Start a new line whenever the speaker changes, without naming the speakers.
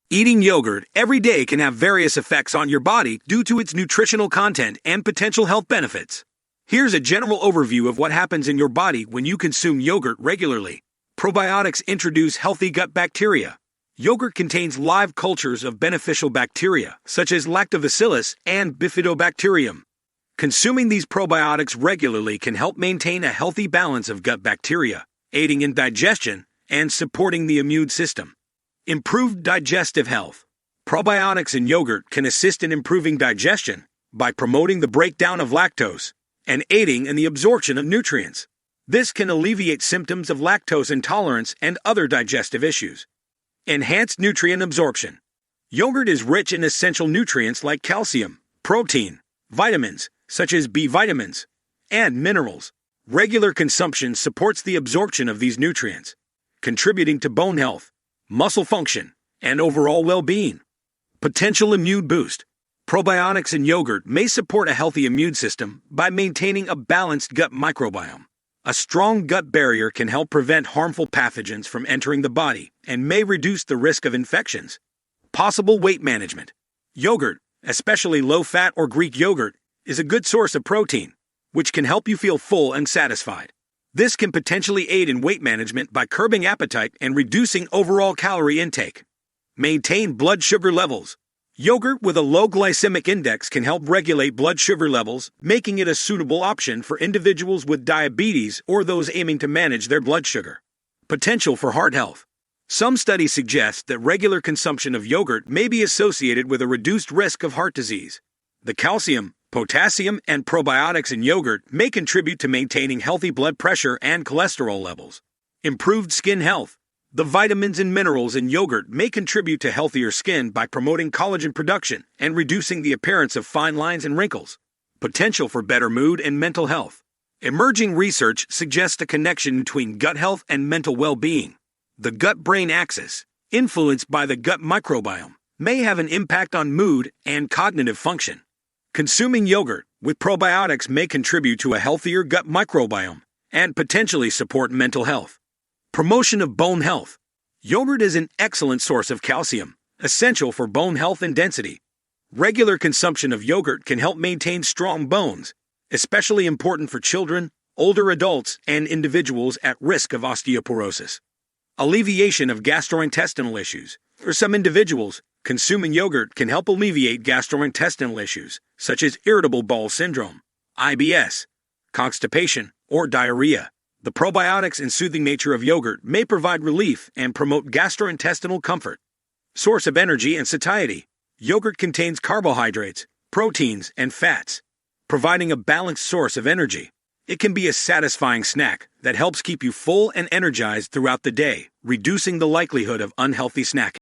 Eating yogurt every day can have various effects on your body due to its nutritional content and potential health benefits. Here's a general overview of what happens in your body when you consume yogurt regularly. Probiotics introduce healthy gut bacteria. Yogurt contains live cultures of beneficial bacteria, such as lactobacillus and bifidobacterium. Consuming these probiotics regularly can help maintain a healthy balance of gut bacteria, aiding in digestion and supporting the immune system. Improved digestive health. Probiotics in yogurt can assist in improving digestion by promoting the breakdown of lactose and aiding in the absorption of nutrients. This can alleviate symptoms of lactose intolerance and other digestive issues. Enhanced nutrient absorption. Yogurt is rich in essential nutrients like calcium, protein, vitamins, such as B vitamins, and minerals. Regular consumption supports the absorption of these nutrients, contributing to bone health, muscle function, and overall well-being. Potential immune boost. Probiotics in yogurt may support a healthy immune system by maintaining a balanced gut microbiome. A strong gut barrier can help prevent harmful pathogens from entering the body and may reduce the risk of infections. Possible weight management. Yogurt, especially low-fat or Greek yogurt, is a good source of protein, which can help you feel full and satisfied. This can potentially aid in weight management by curbing appetite and reducing overall calorie intake. Maintain blood sugar levels. Yogurt with a low glycemic index can help regulate blood sugar levels, making it a suitable option for individuals with diabetes or those aiming to manage their blood sugar. Potential for heart health. Some studies suggest that regular consumption of yogurt may be associated with a reduced risk of heart disease. The calcium, potassium, and probiotics in yogurt may contribute to maintaining healthy blood pressure and cholesterol levels. Improved skin health. The vitamins and minerals in yogurt may contribute to healthier skin by promoting collagen production and reducing the appearance of fine lines and wrinkles. Potential for better mood and mental health. Emerging research suggests a connection between gut health and mental well-being. The gut-brain axis, influenced by the gut microbiome, may have an impact on mood and cognitive function. Consuming yogurt with probiotics may contribute to a healthier gut microbiome and potentially support mental health. Promotion of bone health. Yogurt is an excellent source of calcium, essential for bone health and density. Regular consumption of yogurt can help maintain strong bones, especially important for children, older adults, and individuals at risk of osteoporosis. Alleviation of gastrointestinal issues. For some individuals, consuming yogurt can help alleviate gastrointestinal issues, such as irritable bowel syndrome, IBS, constipation, or diarrhea. The probiotics and soothing nature of yogurt may provide relief and promote gastrointestinal comfort. Source of energy and satiety. Yogurt contains carbohydrates, proteins, and fats, providing a balanced source of energy. It can be a satisfying snack that helps keep you full and energized throughout the day, reducing the likelihood of unhealthy snacking.